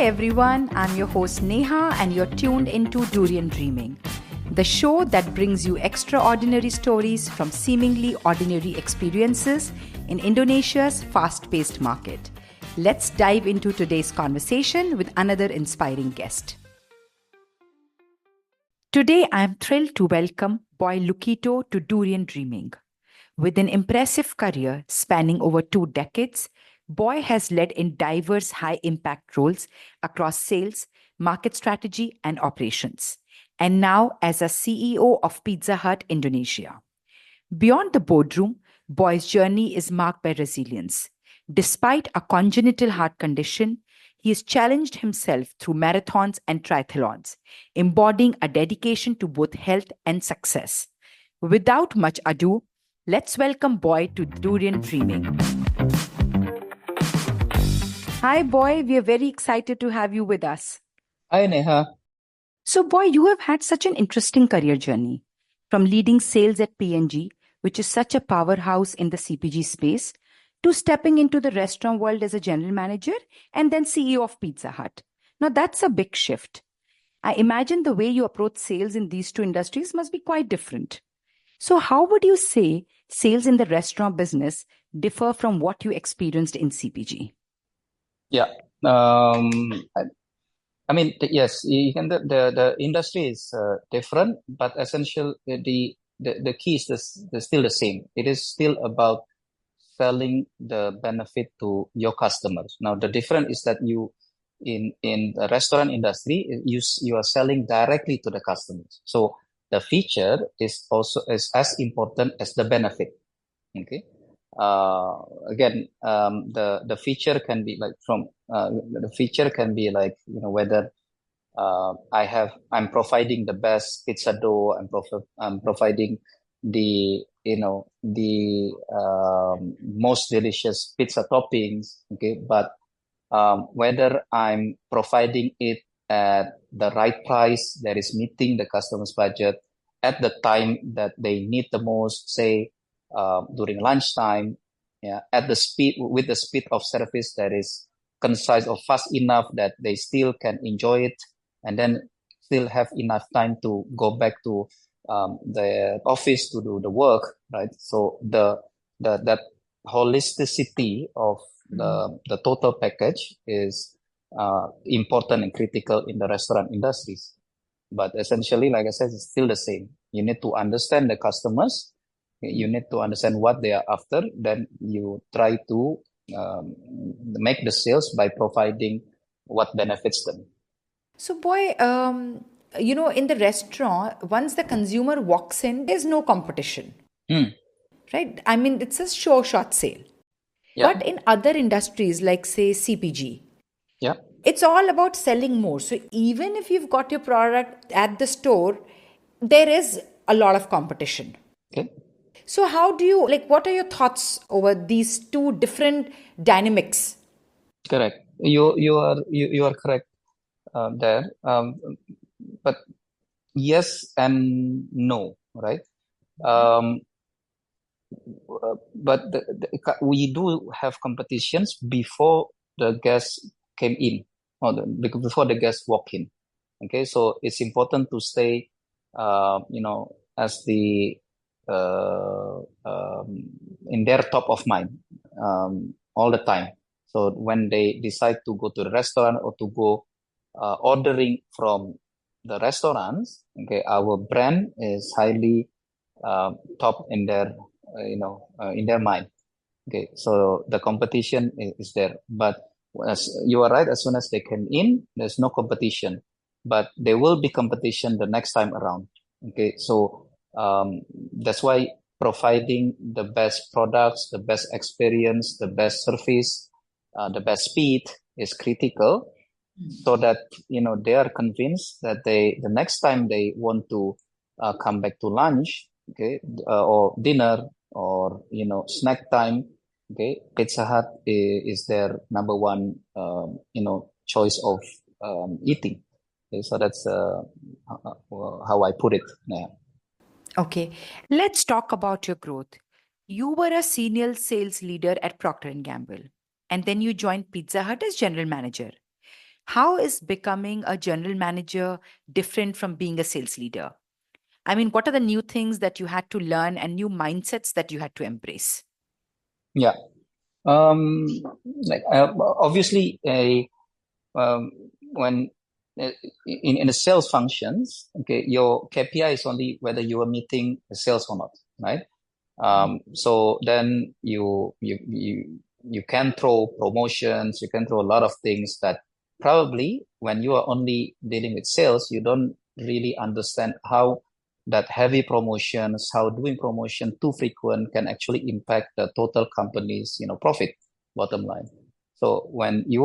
everyone, I'm your host Neha and you're tuned into Durian Dreaming, the show that brings you extraordinary stories from seemingly ordinary experiences in Indonesia's fast-paced market. Let's dive into today's conversation with another inspiring guest. Today, I am thrilled to welcome boy Lukito to Durian Dreaming. With an impressive career spanning over 2 decades, Boy has led in diverse high impact roles across sales, market strategy, and operations, and now as a CEO of Pizza Hut Indonesia. Beyond the boardroom, Boy's journey is marked by resilience. Despite a congenital heart condition, he has challenged himself through marathons and triathlons, embodying a dedication to both health and success. Without much ado, let's welcome Boy to Durian Dreaming. Hi, Boy. We are very excited to have you with us. Hi, Neha. So, Boy, you have had such an interesting career journey from leading sales at P&G, which is such a powerhouse in the CPG space, to stepping into the restaurant world as a general manager and then CEO of Pizza Hut. Now, that's a big shift. I imagine the way you approach sales in these two industries must be quite different. So, how would you say sales in the restaurant business differ from what you experienced in CPG? Yeah. I mean, yes, you can. The industry is different, but essential. The key is still the same. It is still about selling the benefit to your customers. Now, the difference is that in the restaurant industry, you are selling directly to the customers. So the feature is as important as the benefit. Okay. Again, the feature can be like whether I'm providing the best pizza dough, I'm providing the most delicious pizza toppings. Okay, but whether I'm providing it at the right price that is meeting the customer's budget at the time that they need the most, say during lunchtime, yeah, at the speed with the speed of service that is concise or fast enough that they still can enjoy it, and then still have enough time to go back to the office to do the work, right? So that holisticity of the total package is important and critical in the restaurant industries. But essentially, like I said, it's still the same. You need to understand the customers. You need to understand what they are after. Then you try to make the sales by providing what benefits them. So, Boy, in the restaurant, once the consumer walks in, there's no competition, right? I mean, it's a short sale. Yeah. But in other industries, like say CPG, Yeah. it's all about selling more. So even if you've got your product at the store, there is a lot of competition. Okay. So how do you, what are your thoughts over these two different dynamics? Correct. You are correct there. But yes and no, right? But we do have competitions before the guests came in, or before the guests walk in. Okay, so it's important to stay, as the in their top of mind all the time. So when they decide to go to the restaurant or to go ordering from the restaurants, okay, our brand is highly top in their in their mind. Okay, so the competition is there, but as you are right, as soon as they came in, there's no competition, but there will be competition the next time around. Okay, so that's why providing the best products, the best experience, the best service, the best speed is critical, so that they are convinced that the next time they want to come back to lunch, okay, or dinner, or snack time, okay, Pizza Hut is their number one choice of eating. Okay, so that's how I put it. Yeah. Okay, let's talk about your growth. You were a senior sales leader at Procter & Gamble, and then you joined Pizza Hut as general manager. How is becoming a general manager different from being a sales leader? I mean, what are the new things that you had to learn and new mindsets that you had to embrace? Yeah. Um, Obviously, when in the sales functions, okay, your KPI is only whether you are meeting the sales or not, right? So then you can throw promotions, you can throw a lot of things that probably when you are only dealing with sales, you don't really understand how that heavy promotions, how doing promotion too frequent can actually impact the total company's, profit bottom line. So when you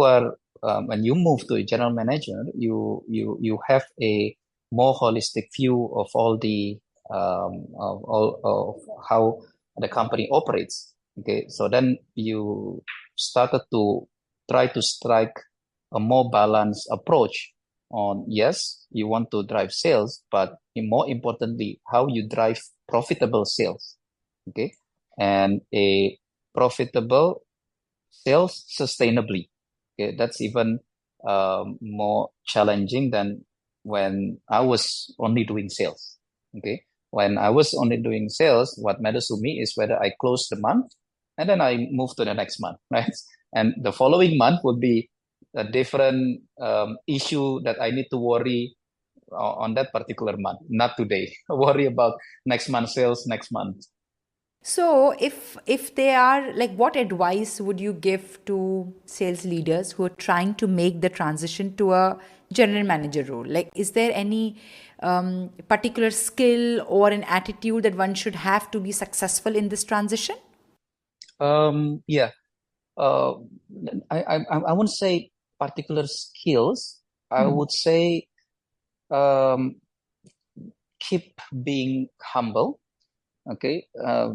move to a general manager, you have a more holistic view of all of how the company operates. Okay, so then you started to try to strike a more balanced approach on, yes, you want to drive sales, but more importantly, how you drive profitable sales. Okay, and a profitable sales sustainably. Okay, that's even more challenging than when I was only doing sales. Okay, when I was only doing sales, what matters to me is whether I close the month and then I move to the next month, right? And the following month would be a different issue that I need to worry on that particular month, not today. Worry about next month sales next month. So, if they are like, what advice would you give to sales leaders who are trying to make the transition to a general manager role? Like, is there any particular skill or an attitude that one should have to be successful in this transition? Yeah. uh, I wouldn't say particular skills. I Hmm. would say um, keep being humble. Okay. I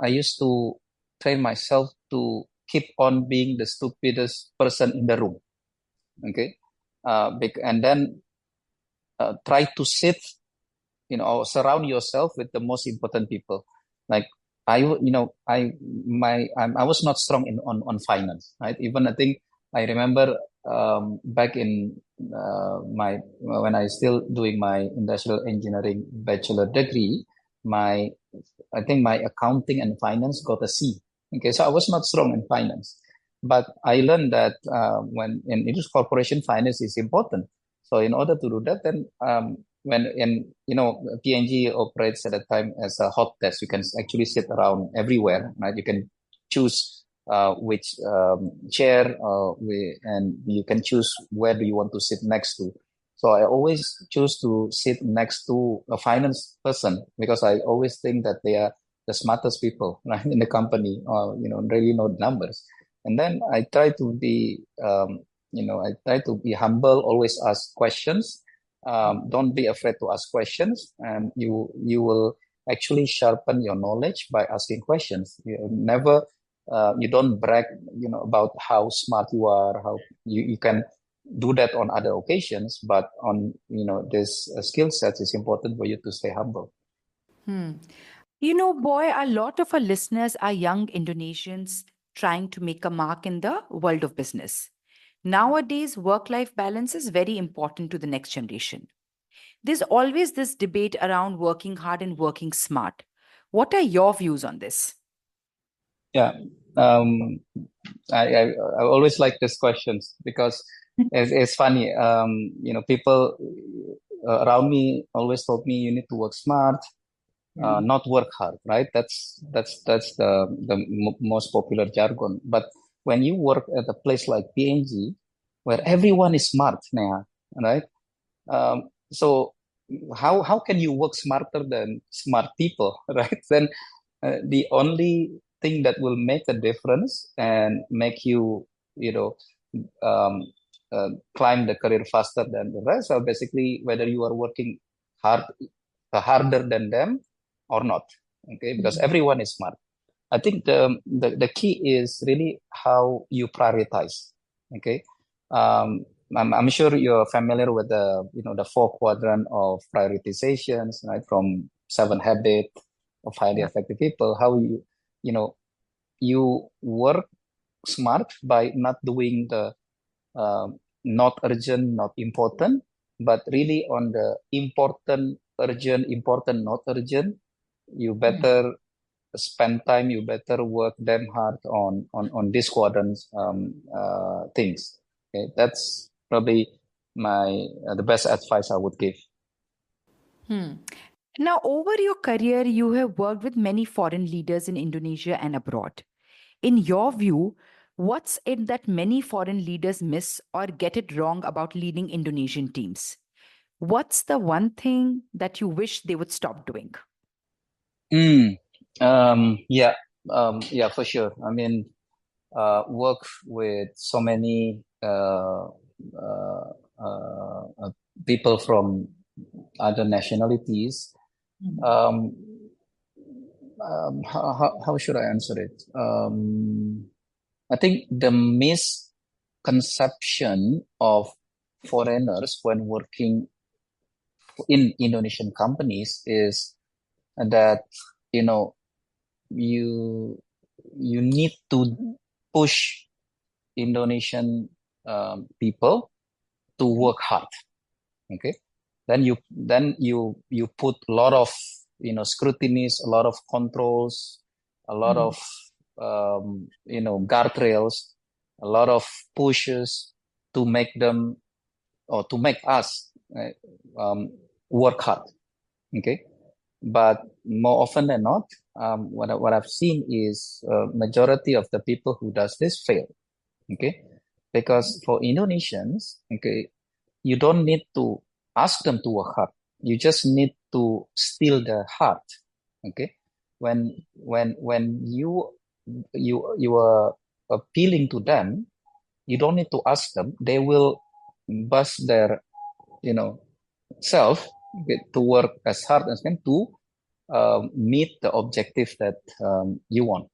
used to train myself to keep on being the stupidest person in the room. Okay. And then try to sit, surround yourself with the most important people. Like I was not strong on finance, right? Even I think I remember back in my when I still doing my industrial engineering bachelor degree, my I think my accounting and finance got a C. Okay, so I was not strong in finance, but I learned that when in it is corporation finance is important. So in order to do that, then when in PNG operates at a time as a hot desk, you can actually sit around everywhere, right? You can choose which chair and you can choose where do you want to sit next to. So I always choose to sit next to a finance person because I always think that they are the smartest people, right, in the company, or really know the numbers. And then I try to be, I try to be humble, always ask questions. Don't be afraid to ask questions, and you will actually sharpen your knowledge by asking questions. You don't brag, about how smart you are, how you can do that on other occasions, but on this skill set is important for you to stay humble. Hmm. You know, boy, a lot of our listeners are young Indonesians trying to make a mark in the world of business. Nowadays, work life balance is very important to the next generation. There's always this debate around working hard and working smart. What are your views on this? Yeah. Um, I always like these questions because it's funny. People around me always told me you need to work smart, not work hard, right? That's the most popular jargon. But when you work at a place like PNG, where everyone is smart, Neha, right? So how can you work smarter than smart people, right? Then the only thing that will make a difference and make you, you know, um, climb the career faster than the rest are basically whether you are working hard, harder than them or not. Okay, because Mhm. everyone is smart. I think the key is really how you prioritize. Okay, um, I'm sure you're familiar with the four quadrant of prioritizations, right? From seven habit of highly Yeah. effective people. How you know you work smart by not doing the not urgent, not important, but really on the important, urgent, important, not urgent, you better spend time, you better work them hard on these quadrants things. Okay, that's probably my the best advice I would give. Now, over your career, you have worked with many foreign leaders in Indonesia and abroad. In your view, what's it that many foreign leaders miss or get it wrong about leading Indonesian teams? What's the one thing that you wish they would stop doing? Mm, yeah, yeah, for sure. I mean, work with so many people from other nationalities. Um, how should I answer it? I think the misconception of foreigners when working in Indonesian companies is that, you know, you you need to push Indonesian people to work hard. Okay, then you put a lot of scrutinies, a lot of controls, a lot of guardrails, a lot of pushes to make them or to make us work hard. Okay, but more often than not, what I've seen is majority of the people who does this fail. Okay, because for Indonesians, okay, you don't need to ask them to work hard. You just need to steal their heart. Okay, when you are appealing to them, you don't need to ask them. They will bust their you know self, okay, to work as hard as can to meet the objective that you want.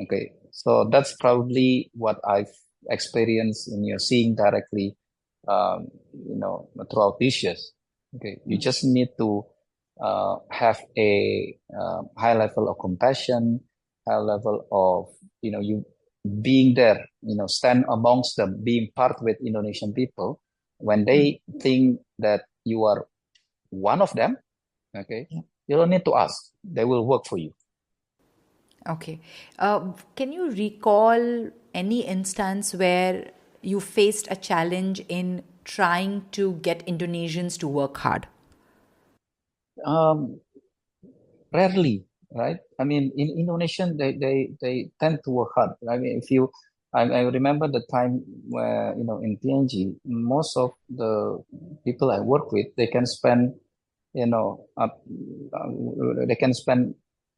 Okay, so that's probably what I've experienced in your seeing directly, throughout these years. Okay, you just need to have a high level of compassion, high level of you being there, stand amongst them, being part with Indonesian people. When they think that you are one of them, okay, you don't need to ask; they will work for you. Okay. Can you recall any instance where you faced a challenge in trying to get Indonesians to work hard? Um, Rarely, right? I mean, in Indonesian, they tend to work hard. I mean, I remember the time where, in PNG, most of the people I work with, they can spend, they can spend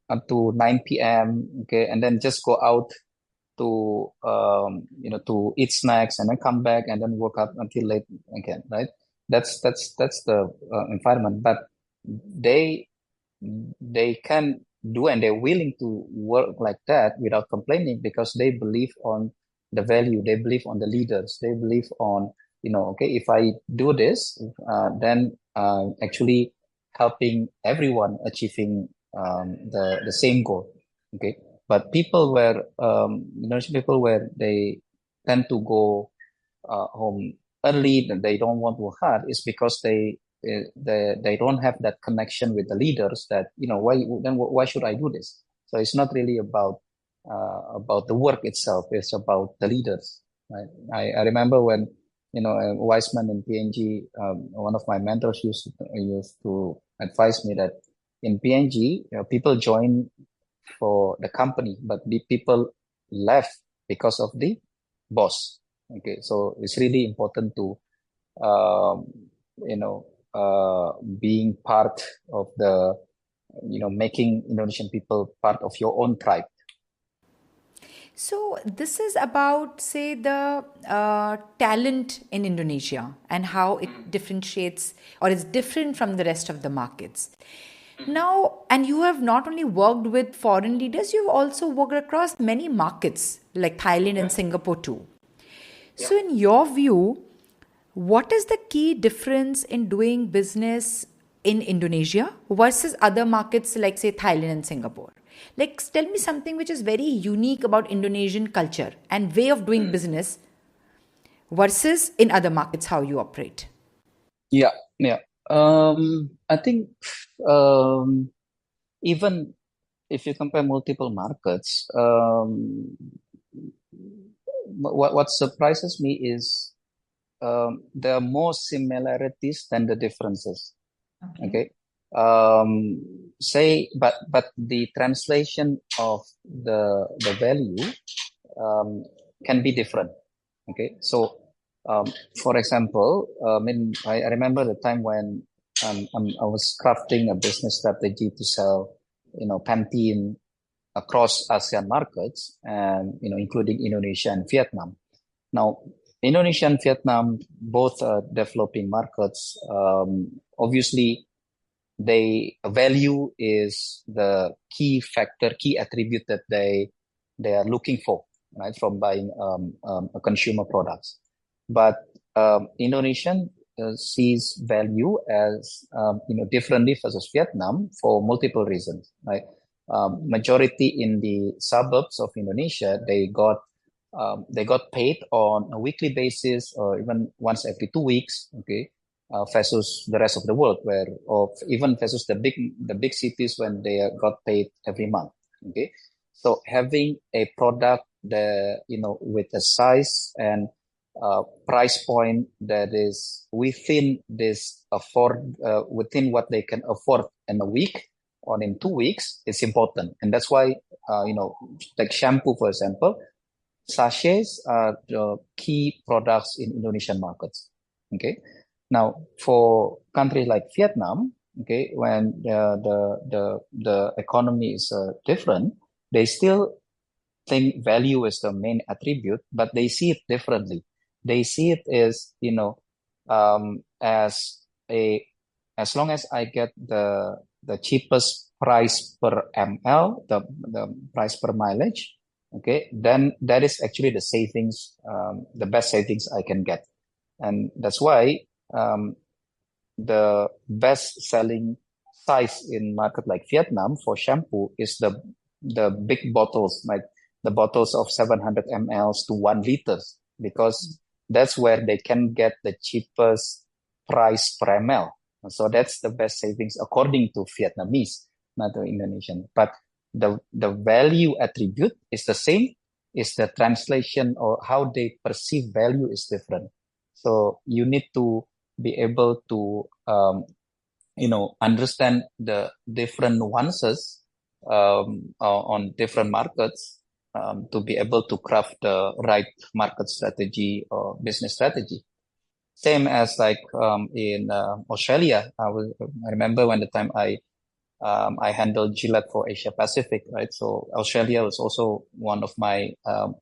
up to 9 p.m., okay, and then just go out to eat snacks and then come back and then work up until late again, right? That's the environment, but they they can do and they're willing to work like that without complaining because they believe on the value, they believe on the leaders, they believe on, okay, if I do this, then actually helping everyone achieving the same goal. Okay, but people where people where they tend to go home early, that they don't want to work hard, is because they don't have that connection with the leaders. That why should I do this? So it's not really about the work itself. It's about the leaders. Right? I remember when a wise man in PNG, one of my mentors used to advise me that in PNG, people join for the company, but the people left because of the boss. Okay, so it's really important to um, you know being part of the making Indonesian people part of your own tribe. So, this is about, say, the talent in Indonesia and how it differentiates or is different from the rest of the markets. Now, and you have not only worked with foreign leaders, you've also worked across many markets like Thailand and Singapore too. So, in your view, what is the key difference in doing business in Indonesia versus other markets like, say, Thailand and Singapore? Like, tell me something which is very unique about Indonesian culture and way of doing business versus in other markets how you operate? Yeah, yeah. I think even if you compare multiple markets, what surprises me is there are more similarities than the differences. Okay. But the translation of the value can be different. Okay. So, um, for example, I remember the time when I was crafting a business strategy to sell, Pantene across ASEAN markets and, including Indonesia and Vietnam. Now, Indonesia and Vietnam, both developing markets, obviously they value is the key factor, key attribute that they are looking for, right, from buying a consumer products. But Indonesian sees value as differently versus Vietnam for multiple reasons, right? Majority in the suburbs of Indonesia, they got paid on a weekly basis or even once every 2 weeks. Okay, versus the rest of the world, or even versus the big cities when they got paid every month. Okay, so having a product that with a size and price point that is within what they can afford in a week or in 2 weeks is important, and that's why like shampoo, for example. Sachets are the key products in Indonesian markets. Okay. Now, for countries like Vietnam, okay, when the economy is different, they still think value is the main attribute, but they see it differently. They see it as as a as long as I get the cheapest price per ml, the price per mileage, okay, then that is actually the savings, the best savings I can get, and that's why um, the best selling size in market like Vietnam for shampoo is the big bottles, like the bottles of 700 mLs to 1 liters, because that's where they can get the cheapest price per ml. So that's the best savings according to Vietnamese, not the Indonesian. But the value attribute is the same. Is the translation or how they perceive value is different. So you need to be able to understand the different nuances on different markets to be able to craft the right market strategy or business strategy. Same as like in Australia. I remember when the time I handled Gillette for Asia Pacific, right? So Australia was also one of my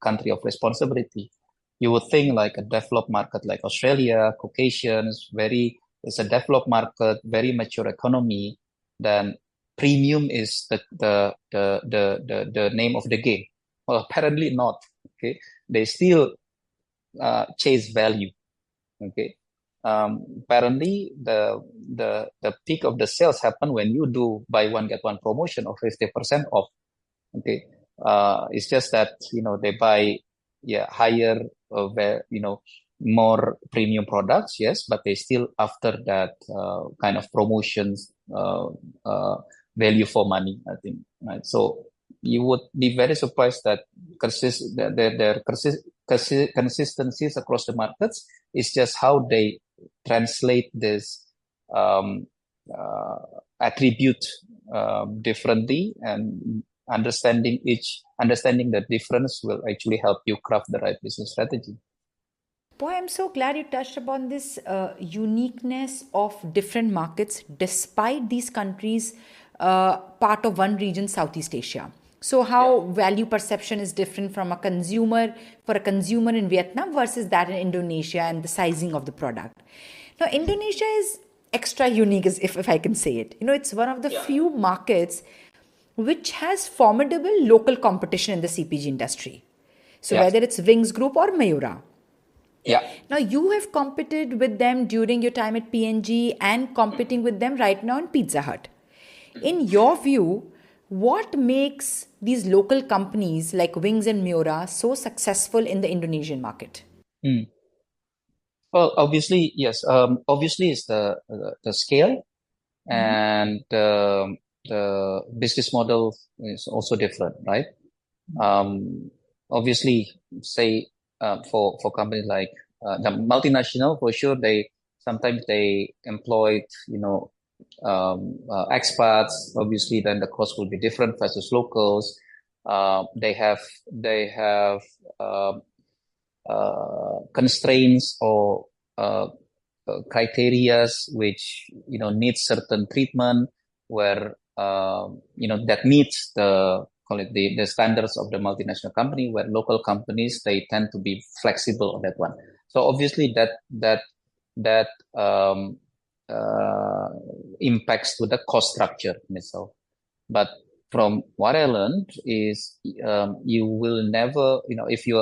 country of responsibility. You would think like a developed market like Australia, Caucasians, it's a developed market, very mature economy. Then premium is the name of the game. Well, apparently not. Okay, they still chase value. Okay. Apparently the peak of the sales happen when you do buy one get one promotion of 50% off. Okay. It's just that they buy higher more premium products, yes, but they still after that kind of promotions uh, value for money, I think, right? So you would be very surprised that their consistencies across the markets is just how they translate this um, uh, attribute differently, and understanding the difference will actually help you craft the right business strategy. Boy, I'm so glad you touched upon this uniqueness of different markets despite these countries part of one region, Southeast Asia. So, Yeah. how value perception is different from a consumer for a consumer in Vietnam versus that in Indonesia and the sizing of the product. Now, Indonesia is extra unique, if I can say it. It's one of the Yeah. few markets which has formidable local competition in the CPG industry. So, Yeah. whether it's Wings Group or Mayura. Yeah. Now, you have competed with them during your time at PNG and competing with them right now in Pizza Hut. In your view, what makes these local companies like Wings and Miura so successful in the Indonesian market? Hmm. Well, obviously, yes. Obviously, it's the scale, Mhm. and the business model is also different, right? Um, Obviously, say for companies like the multinational, for sure they sometimes they employ expats. Obviously, then the cost will be different versus locals. They have um constraints or uh, criterias which need certain treatment where that meets the call it the standards of the multinational company, where local companies they tend to be flexible on that one. So obviously that um, uh, impacts to the cost structure in itself. But from what I learned is you will never, if you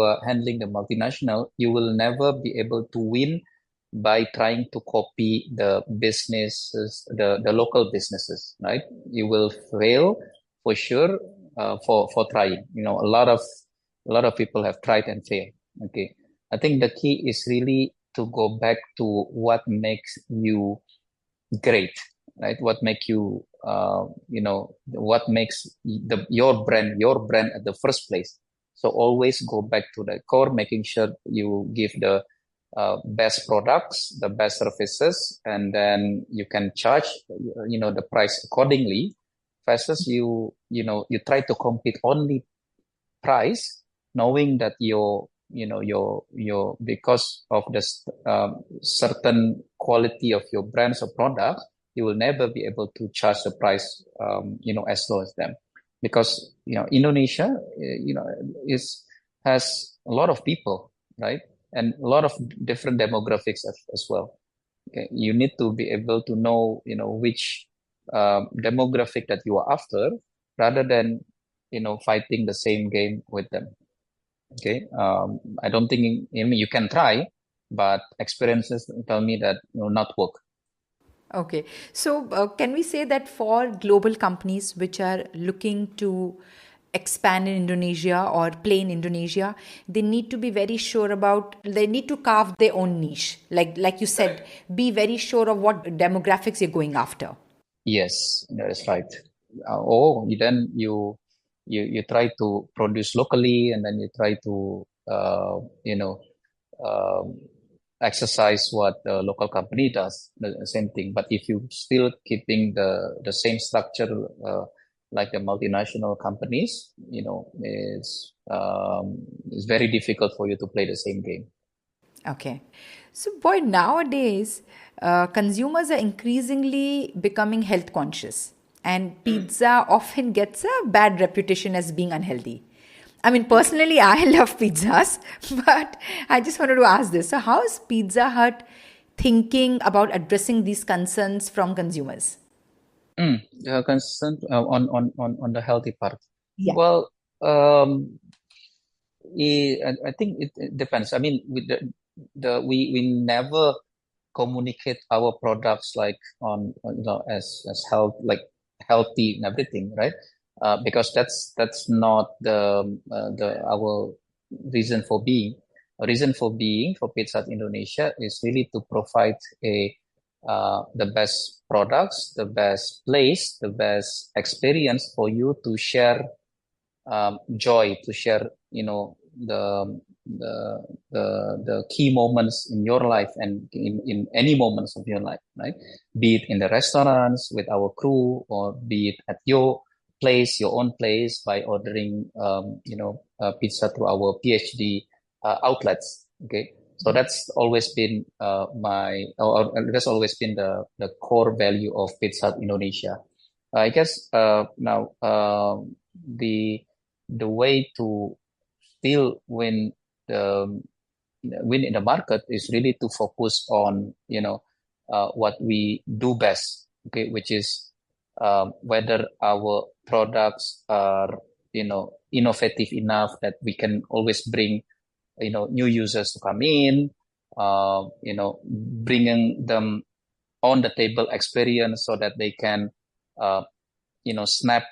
are handling the multinational, you will never be able to win by trying to copy the businesses, the local businesses, right? You will fail for sure for trying. A lot of people have tried and failed. Okay, I think the key is really to go back to what makes you great, right? What makes your brand at the first place. So always go back to the core, making sure you give the best products, the best services, and then you can charge the price accordingly. Versus you try to compete only price, knowing that your because of the certain quality of your brands or products, you will never be able to charge the price as low as them, because Indonesia is has a lot of people, right, and a lot of different demographics as well. Okay, you need to be able to know which demographic that you are after, rather than fighting the same game with them. Okay, I don't think you can try, but experiences tell me that not work. Okay. So, can we say that for global companies which are looking to expand in Indonesia or play in Indonesia, they need to be very sure about, they need to carve their own niche. Like you said, be very sure of what demographics you're going after. Yes, that is right. Then you try to produce locally, and then you try to um, exercise what the local company does, the same thing. But if you still keeping the same structure, like the multinational companies, it's very difficult for you to play the same game. Okay. So, boy, nowadays, consumers are increasingly becoming health conscious, and pizza often gets a bad reputation as being unhealthy. I mean, personally, I love pizzas, but I just wanted to ask this. So, how is Pizza Hut thinking about addressing these concerns from consumers? The concern on the healthy part. Yeah. Well, I think it depends. I mean, with we never communicate our products like as health, like healthy and everything, right? Because that's not the our reason for being. A reason for being for Pizza Hut Indonesia is really to provide the best products, the best place, the best experience for you to share joy, to share the the key moments in your life, and in any moments of your life, right? Be it in the restaurants with our crew, or be it at your place, your own place, by ordering pizza through our PhD outlets. Okay, so that's always been that's always been the core value of Pizza Hut Indonesia. I guess now the way to still the win in the market is really to focus on what we do best, okay, which is whether our products are innovative enough that we can always bring new users to come in, bringing them on the table experience so that they can uh, snap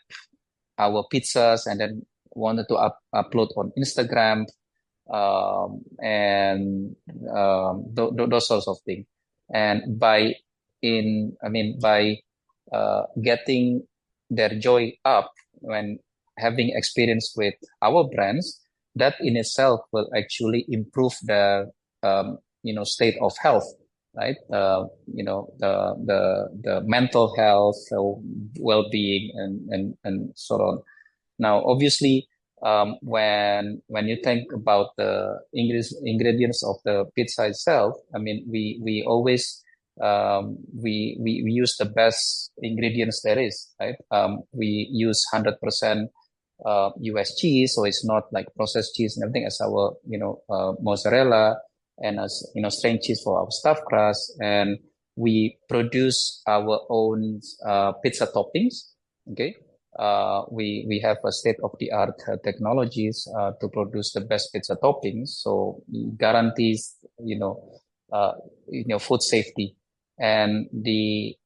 our pizzas and then wanted to upload on Instagram. and those sorts of things. And by getting their joy up when having experience with our brands, that in itself will actually improve their state of health, right? The mental health, well-being, and so on. Now, obviously, when you think about the ingredients of the pizza itself, I mean, we always we use the best ingredients there is, right? We use 100% US cheese, so it's not like processed cheese and everything, as our mozzarella, and as strain cheese for our stuffed crust, and we produce our own pizza toppings. Okay, we have a state-of-the-art technologies to produce the best pizza toppings, so it guarantees food safety. And the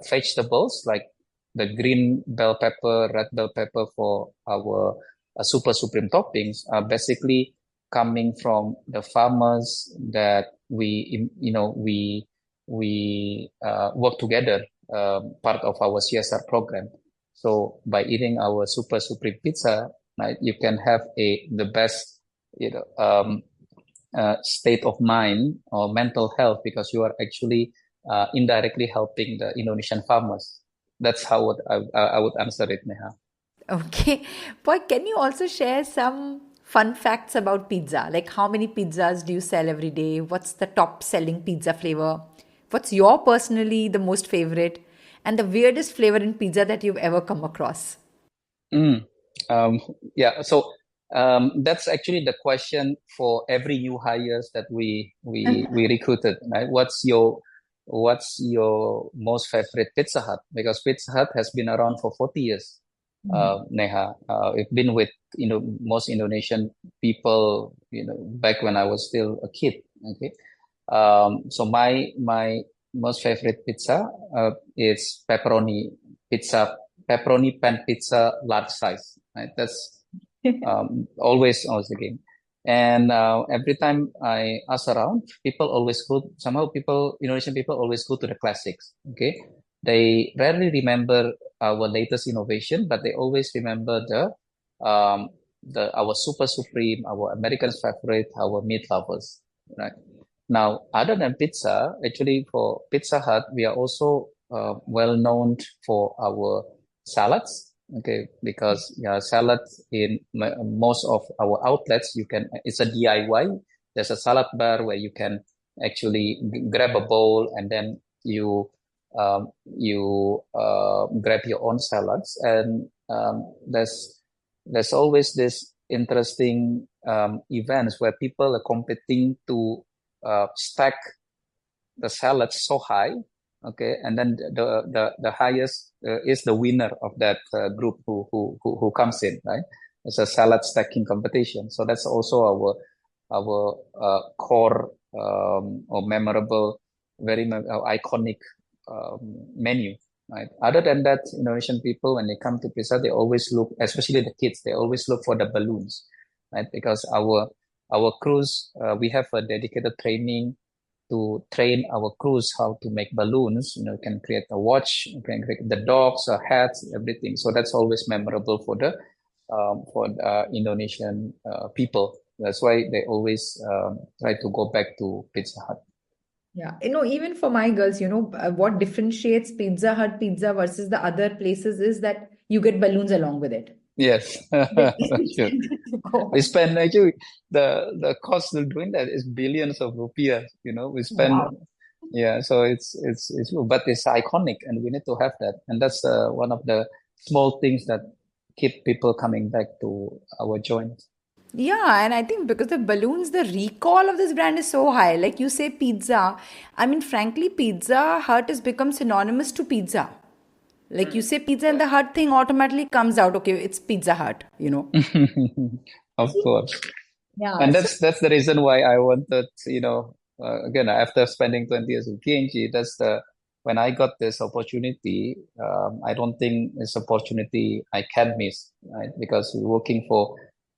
vegetables like the green bell pepper, red bell pepper for our super supreme toppings are basically coming from the farmers that we work together, part of our CSR program. So by eating our super supreme pizza, right, you can have the best state of mind or mental health, because you are actually indirectly helping the Indonesian farmers. That's how I would answer it, Neha. Okay. Boy, can you also share some fun facts about pizza? Like how many pizzas do you sell every day? What's the top selling pizza flavor? What's your personally the most favorite? And the weirdest flavor in pizza that you've ever come across? Mm. Um, yeah, so that's actually the question for every new hires that we recruited, right? What's your most favorite Pizza Hut? Because Pizza Hut has been around for 40 years, Neha. It's been with most Indonesian people, back when I was still a kid. Okay, so my most favorite pizza is pepperoni pan pizza large size. Right, that's always the game. And every time I ask around, people always go. Somehow, Indonesian people always go to the classics. Okay, they rarely remember our latest innovation, but they always remember um, our super supreme, our American favorite, our meat lovers. Right. Now, other than pizza, actually for Pizza Hut, we are also well known for our salads. Okay, because yeah, salad in most of our outlets, it's a DIY. There's a salad bar where you can actually grab a bowl, and then you grab your own salads. And there's always this interesting events where people are competing to stack the salad so high, okay, and then the highest is the winner of that group who comes in, right? It's a salad stacking competition. So that's also our core or memorable, iconic menu. Right. Other than that, Indonesian people, when they come to pizza, they always look, especially the kids, they always look for the balloons, right? Because our crews, we have a dedicated training to train our crews how to make balloons. You can create a watch, you can create the dogs, hats, everything. So that's always memorable for the Indonesian people. That's why they always try to go back to Pizza Hut. Yeah, even for my girls, what differentiates Pizza Hut pizza versus the other places is that you get balloons along with it. Yes, They that's true. to We go. spend actually the cost of doing that is billions of rupiah. We spend, Wow. yeah. So it's but it's iconic, and we need to have that. And that's one of the small things that keep people coming back to our joint. Yeah, and I think because the balloons, the recall of this brand is so high. Like you say, pizza. I mean, frankly, Pizza Hut has become synonymous to pizza. Like you say, pizza and the Hut thing automatically comes out. Okay, it's Pizza Hut. Of course. Yeah. And So that's the reason why I wanted, again, after spending 20 years with PNG, when I got this opportunity, I don't think this opportunity I can miss, right? Because we're working for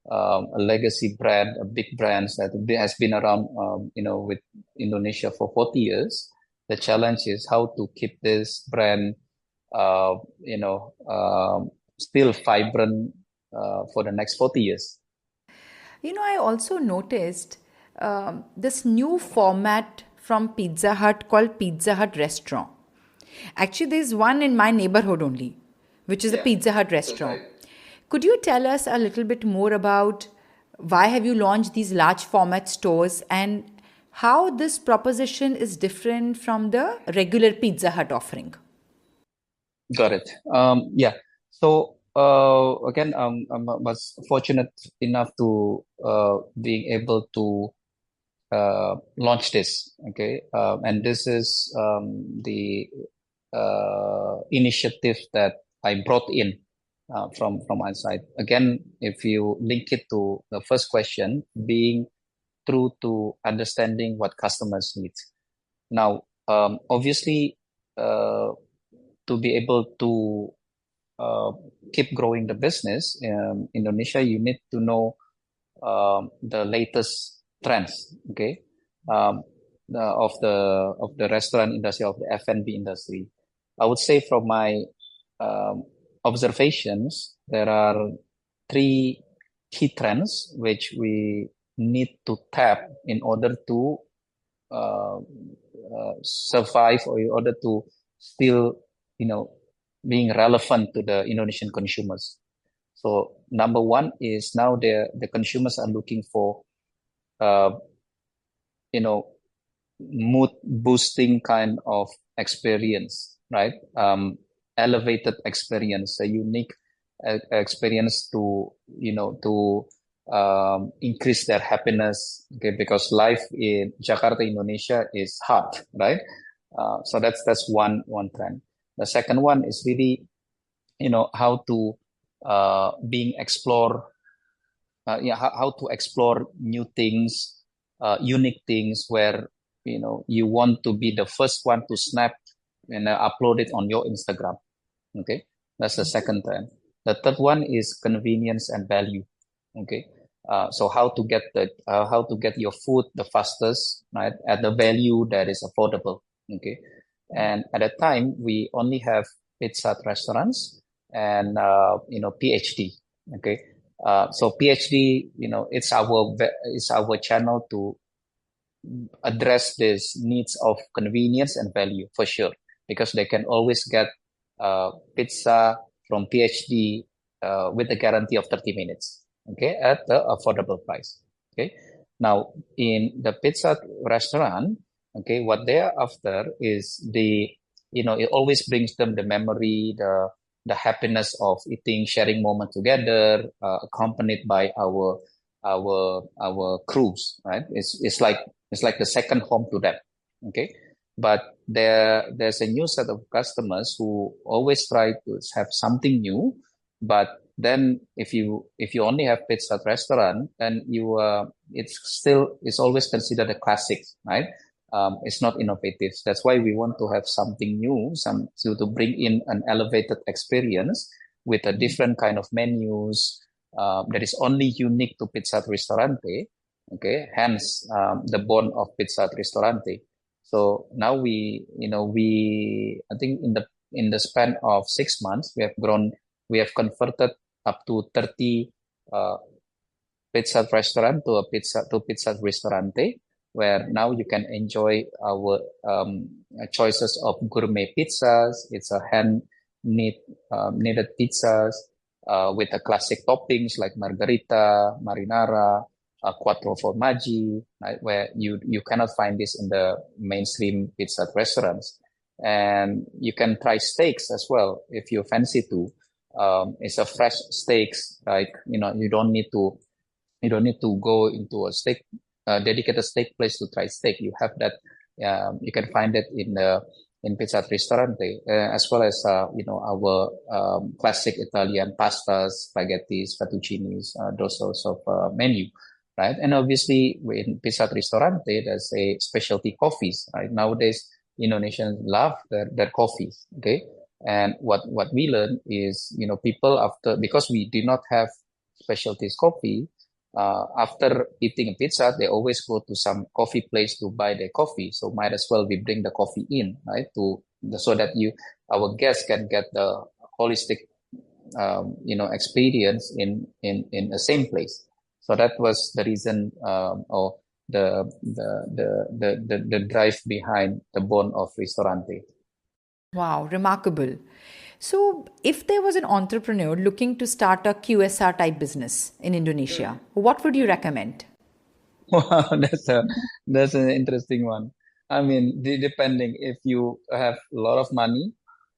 a legacy brand, a big brand that has been around, with Indonesia for 40 years. The challenge is how to keep this brand, uh, you know, um, still vibrant for the next 40 years. I also noticed this new format from Pizza Hut called Pizza Hut Restaurant. Actually, there's one in my neighborhood only, which is a Yeah, Pizza Hut that's restaurant. right. Could you tell us a little bit more about why have you launched these large format stores and how this proposition is different from the regular Pizza Hut offering? Got it. Yeah. So again, I was fortunate enough to being able to launch this. Okay, and this is the initiative that I brought in from my side. Again, if you link it to the first question, being true to understanding what customers need. Now, obviously, uh, to be able to uh, keep growing the business in Indonesia, you need to know the latest trends, okay, um, of the restaurant industry, of the F&B industry. I would say from my um, observations, there are three key trends which we need to tap in order to uh, survive, or in order to still, you know, being relevant to the Indonesian consumers. So number one is now the consumers are looking for uh, you know mood boosting kind of experience, right? Elevated experience, a unique experience to increase their happiness. Okay, because life in Jakarta, Indonesia, is hard, right? So that's one trend. The second one is really how to being explore yeah, how to explore new things, unique things where you want to be the first one to snap and upload it on your Instagram. Okay, that's the second trend. The third one is convenience and value. Okay, so how to get your food the fastest, right, at the value that is affordable. Okay, and at that time we only have Pizza Hut restaurants and PhD. Okay, so PhD, it's our channel to address these needs of convenience and value for sure, because they can always get pizza from PhD with a guarantee of 30 minutes, okay, at the affordable price. Okay. Now, in the pizza restaurant, okay, what they're after is it always brings them the memory, the happiness of eating, sharing moment together, accompanied by our crews, right? It's like the second home to them. Okay. But there's a new set of customers who always try to have something new. But then if you only have Pizza Hut restaurant, then it's always considered a classic, right? It's not innovative. That's why we want to have something new, to bring in an elevated experience with a different kind of menus that is only unique to Pizza Hut Ristorante. Okay, hence the born of Pizza Hut Ristorante. So now I think in the span of 6 months, we have converted up to 30 uh, Pizza Hut restaurant to Pizza Hut Ristorante, where now you can enjoy our choices of gourmet pizzas. It's a hand kneaded pizzas with the classic toppings like margarita, marinara, quattro formaggi, right, where you cannot find this in the mainstream pizza restaurants. And you can try steaks as well if you fancy to. It's a fresh steaks, like you don't need to go into a dedicated steak place to try steak. You have that. You can find it in Pizza Hut Ristorante, as well as our classic Italian pastas, spaghettis, fettuccinis, those sorts of menu, right? And obviously, in Pizza Hut Ristorante, there's a specialty coffees. Right nowadays, Indonesians love their coffees. Okay, and what we learn is people after, because we do not have specialties coffee, after eating a pizza, they always go to some coffee place to buy their coffee. So might as well we bring the coffee in, right? So that our guests can get the holistic, experience in the same place. So that was the reason, or the drive behind the born of Ristorante. Wow, remarkable. So, if there was an entrepreneur looking to start a QSR type business in Indonesia, what would you recommend? Wow, that's an interesting one. I mean, depending if you have a lot of money,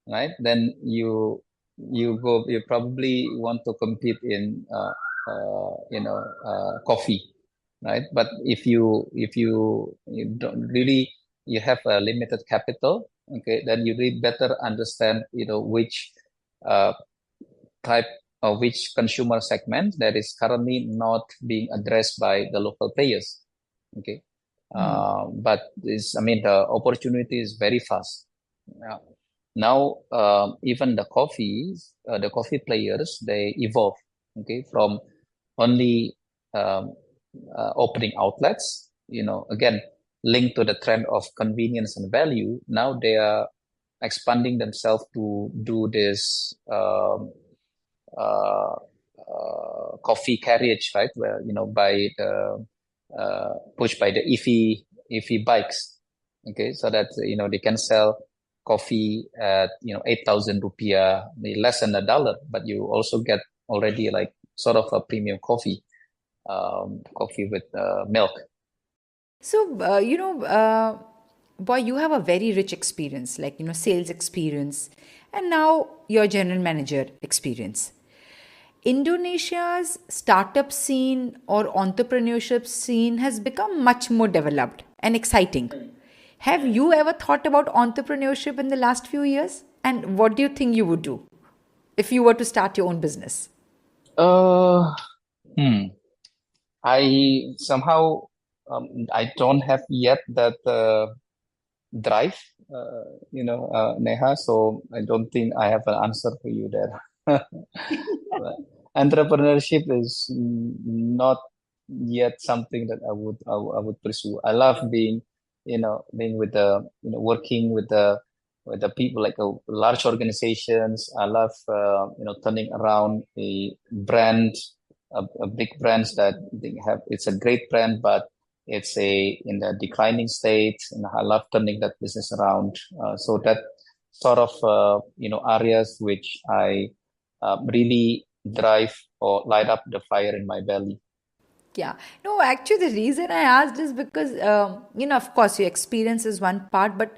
right? Then you probably want to compete in coffee, right? But if you don't really, you have a limited capital, okay, then you really better understand which uh, type or which consumer segment that is currently not being addressed by the local players. Okay. But I mean, the opportunity is very fast. Yeah. Now, even the coffee players, they evolve, okay, from only um, opening outlets, again, linked to the trend of convenience and value. Now they are expanding themselves to do this uh, coffee carriage, right? Where by the pushed by the EV bikes, okay, so that they can sell coffee at 8,000 rupiah, less than $1, but you also get already like sort of a premium coffee with milk. So, boy, you have a very rich experience, like, sales experience, and now your general manager experience. Indonesia's startup scene or entrepreneurship scene has become much more developed and exciting. Have you ever thought about entrepreneurship in the last few years? And what do you think you would do if you were to start your own business? Uh, hmm. I somehow I don't have yet that drive, Neha. So I don't think I have an answer for you there. Entrepreneurship is not yet something that I would pursue. I love being with working with the people like large organizations. I love turning around a brand, a big brands that they have. It's a great brand, but it's in the declining state, and I love turning that business around. So that sort of areas which I really drive or light up the fire in my belly. Yeah. No, actually, the reason I asked is because, of course, your experience is one part, but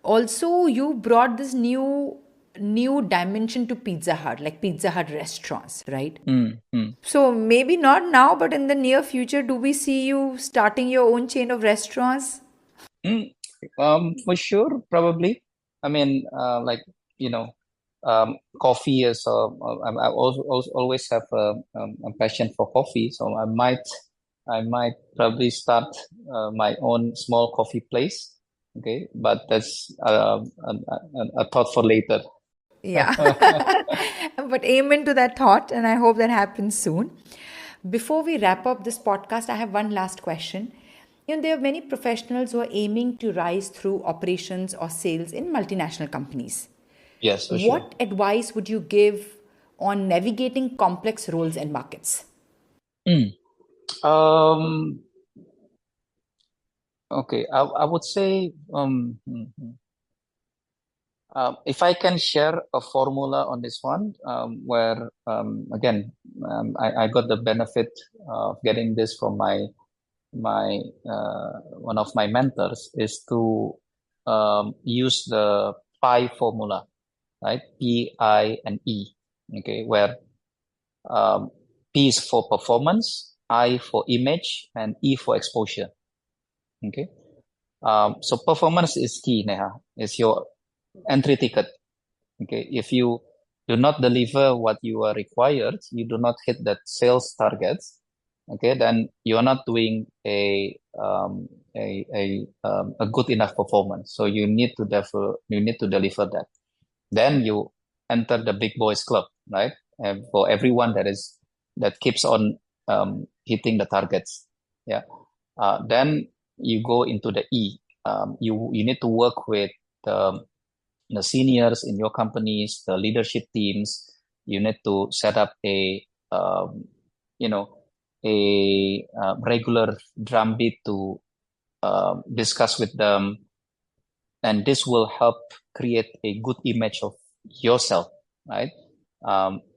also you brought this new dimension to Pizza Hut, like Pizza Hut restaurants, right? Mm, mm. So maybe not now, but in the near future, do we see you starting your own chain of restaurants? Mm. For sure, probably. I mean, like you know, coffee is. I also always have a passion for coffee, so I might probably start my own small coffee place. Okay, but that's a thought for later. Yeah. But amen to that thought, and I hope that happens soon. Before we wrap up this podcast, I have one last question. There are many professionals who are aiming to rise through operations or sales in multinational companies. Yes, for sure. What advice would you give on navigating complex roles and markets? Mm. Um, okay, I would say if I can share a formula on this one, where again, I got the benefit of getting this from my one of my mentors, is to use the PI formula, right? P-I and-E, okay, where um, P is for performance, I for image, and E for exposure. Okay. So performance is key, Neha. It's your entry ticket. Okay. If you do not deliver what you are required, you do not hit that sales targets. Okay, then you are not doing a good enough performance. So you need to deliver that. Then you enter the big boys club, right? And for everyone that keeps on hitting the targets. Yeah. Then you go into the E. You need to work with the seniors in your companies, the leadership teams. You need to set up a regular drumbeat to discuss with them, and this will help create a good image of yourself, right?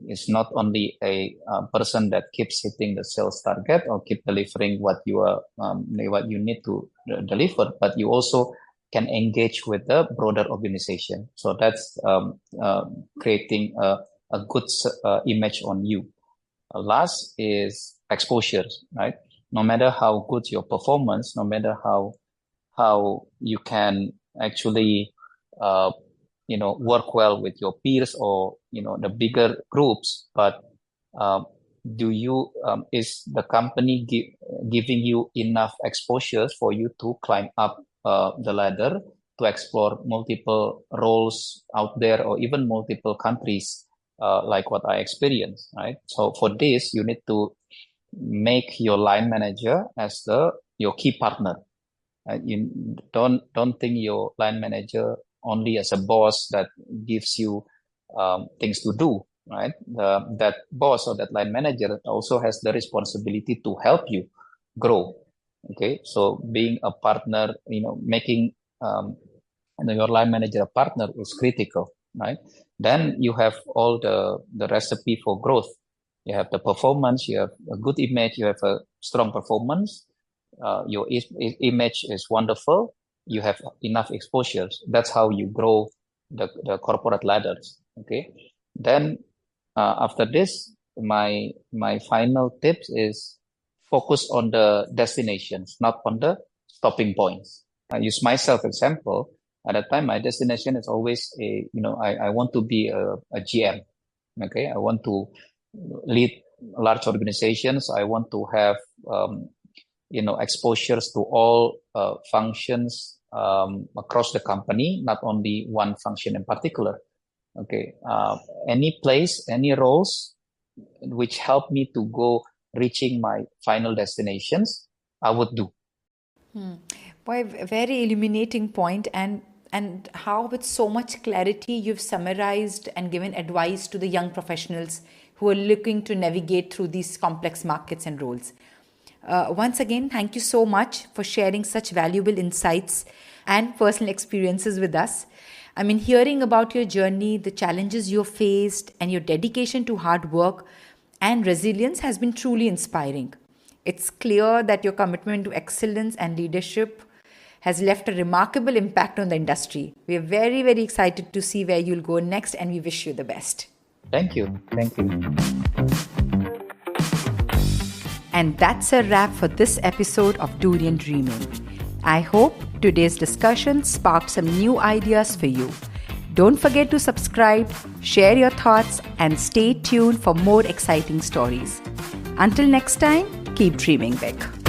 It's not only a person that keeps hitting the sales target or keep delivering what you need to deliver, but you also can engage with the broader organization. So that's creating a good image on you. Last is exposure, right? No matter how good your performance, no matter how you can actually work well with your peers or the bigger groups, but is the company giving you enough exposures for you to climb up the ladder to explore multiple roles out there or even multiple countries, like what I experienced, right? So for this, you need to make your line manager as your key partner. You don't think your line manager only as a boss that gives you things to do, right? That boss or that line manager also has the responsibility to help you grow. Okay, so being a partner, making your line manager a partner is critical, right? Then you have all the recipe for growth. You have the performance, you have a good image, you have a strong performance. Your image is wonderful. You have enough exposures. That's how you grow the corporate ladders. Okay. Then after this, my final tips is focus on the destinations, not on the stopping points. I use myself example. At that time, my destination is always I want to be a GM. Okay. I want to lead large organizations. I want to have exposures to all functions across the company, not only one function in particular. Okay, any place, any roles which help me to go reaching my final destinations, I would do. Boy, very illuminating point, and how with so much clarity you've summarized and given advice to the young professionals who are looking to navigate through these complex markets and roles. Once again, thank you so much for sharing such valuable insights and personal experiences with us. I mean, hearing about your journey, the challenges you faced, and your dedication to hard work and resilience has been truly inspiring. It's clear that your commitment to excellence and leadership has left a remarkable impact on the industry. We are very, very excited to see where you'll go next, and we wish you the best. Thank you. Thank you. And that's a wrap for this episode of Durian Dreaming. I hope today's discussion sparked some new ideas for you. Don't forget to subscribe, share your thoughts, and stay tuned for more exciting stories. Until next time, keep dreaming big.